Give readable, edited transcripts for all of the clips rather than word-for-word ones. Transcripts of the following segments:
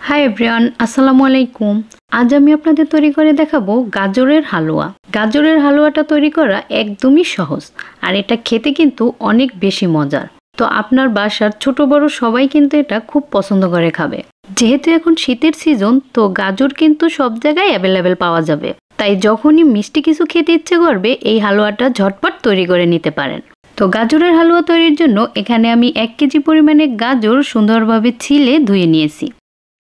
Hi everyone, আসসালামু আলাইকুম। আজ আমি আপনাদের তৈরি করে দেখাবো গাজরের হালুয়া। গাজরের হালুয়াটা তৈরি করা একদমই সহজ, আর এটা খেতে কিন্তু অনেক বেশি মজার। তো আপনার বাসার ছোট বড় সবাই কিন্তু এটা খুব পছন্দ করে খাবে। যেহেতু এখন শীতের সিজন, তো গাজর কিন্তু সব জায়গায় অ্যাভেলেবেল পাওয়া যাবে। তাই যখনই মিষ্টি কিছু খেতে ইচ্ছে করবে, এই হালুয়াটা ঝটপট তৈরি করে নিতে পারেন। তো গাজরের হালুয়া তৈরির জন্য এখানে আমি 1 কেজি পরিমাণে গাজর সুন্দরভাবে ছিলে ধুয়ে নিয়েছি।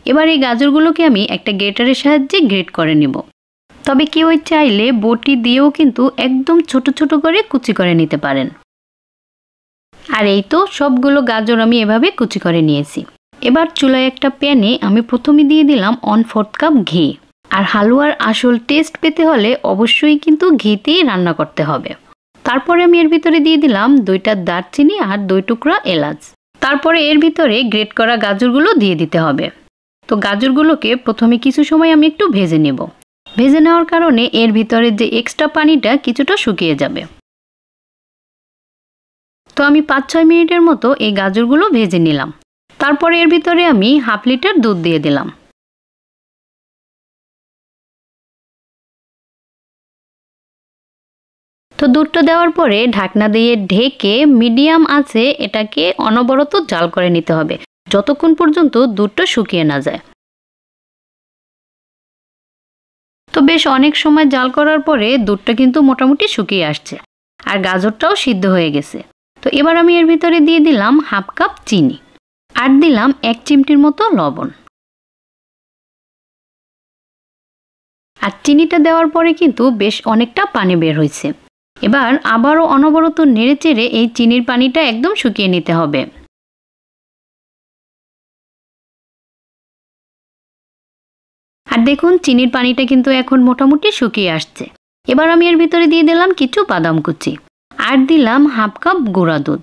এবার এই গাজরগুলোকে আমি একটা গ্রেটারের সাহায্যে গ্রেট করে নিব। তবে কেউ চাইলে বটি দিয়েও কিন্তু একদম ছোট ছোট করে কুচি করে নিতে পারেন। আর এই তো সবগুলো গাজর আমি এভাবে কুচি করে নিয়েছি। এবার চুলায় একটা প্যানে আমি প্রথমে দিয়ে দিলাম 1/4 কাপ ঘি। আর হালুয়ার আসল টেস্ট পেতে হলে অবশ্যই কিন্তু ঘিতেই রান্না করতে হবে। তারপরে আমি এর ভিতরে দিয়ে দিলাম 2টা দারচিনি আর 2 টুকরা এলাচ। তারপরে এর ভিতরে গ্রেট করা গাজরগুলো দিয়ে দিতে হবে। তো গাজরগুলোকে প্রথমে কিছু সময় আমি একটু ভেজে নেব। ভেজে নেওয়ার কারণে এর ভিতরে যে এক্সট্রা পানিটা কিছুটা শুকিয়ে যাবে। তো আমি 5-6 মিনিটের মতো এই গাজরগুলো ভেজে নিলাম। তারপরে এর ভিতরে আমি 1/2 লিটার দুধ দিয়ে দিলাম। তো দুধটা দেওয়ার পরে ঢাকনা দিয়ে ঢেকে মিডিয়াম আঁচে এটাকে অনবরত জাল করে নিতে হবে, যতক্ষণ পর্যন্ত দুধটা শুকিয়ে না যায়। তো বেশ অনেক সময় জাল করার পরে দুধটা কিন্তু মোটামুটি শুকিয়ে আসছে, আর গাজরটাও সিদ্ধ হয়ে গেছে। তো এবার আমি এর ভিতরে দিয়ে দিলাম 1/2 কাপ চিনি, আর দিলাম 1 চিমটির মতো লবণ। আর চিনিটা দেওয়ার পরে কিন্তু বেশ অনেকটা পানি বের হয়েছে। এবার আবারও অনবরত নেড়েচেড়ে এই চিনির পানিটা একদম শুকিয়ে নিতে হবে। আর দেখুন চিনির পানিটা কিন্তু এখন মোটামুটি শুকিয়ে আসছে। এবার আমি এর ভিতরে দিয়ে দিলাম কিছু বাদাম কুচি, আর দিলাম 1/2 কাপ গুঁড়া দুধ।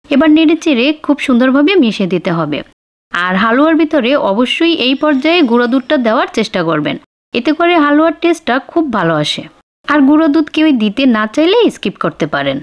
এবার নেড়েচেড়ে খুব সুন্দরভাবে মিশিয়ে দিতে হবে। আর হালুয়ার ভিতরে অবশ্যই এই পর্যায়ে গুঁড়া দুধটা দেওয়ার চেষ্টা করবেন, এতে করে হালুয়ার টেস্টটা খুব ভালো আসে। আর গুঁড়ো দুধ কেউ দিতে না চাইলে স্কিপ করতে পারেন।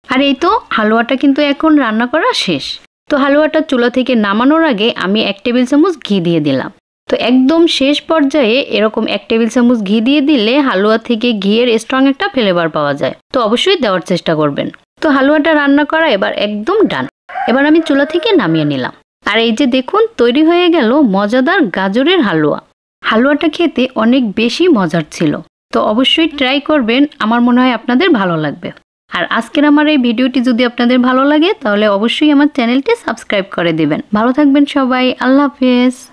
আর এই তো হালুয়াটা কিন্তু এখন রান্না করা শেষ। তো হালুয়াটা চুলা থেকে নামানোর আগে আমি 1 টেবিল চামচ ঘি দিয়ে দিলাম। তো একদম শেষ পর্যায়ে এরকম 1 টেবিল চামচ ঘি দিয়ে দিলে হালুয়া থেকে ঘিয়ের স্ট্রং একটা ফ্লেভার পাওয়া যায়। তো অবশ্যই দেওয়ার চেষ্টা করবেন। তো হালুয়াটা রান্না করা এবার একদম ডান। এবার আমি চুলা থেকে নামিয়ে নিলাম। আর এই যে দেখুন তৈরি হয়ে গেল মজাদার গাজরের হালুয়া। হালুয়াটা খেতে অনেক বেশি মজার ছিল। তো অবশ্যই ট্রাই করবেন, আমার মনে হয় আপনাদের ভালো লাগবে। আর আজকের আমার এই ভিডিওটি যদি আপনাদের ভালো লাগে তাহলে অবশ্যই আমার চ্যানেলটি সাবস্ক্রাইব করে দিবেন। ভালো থাকবেন সবাই, আল্লাহ হাফেজ।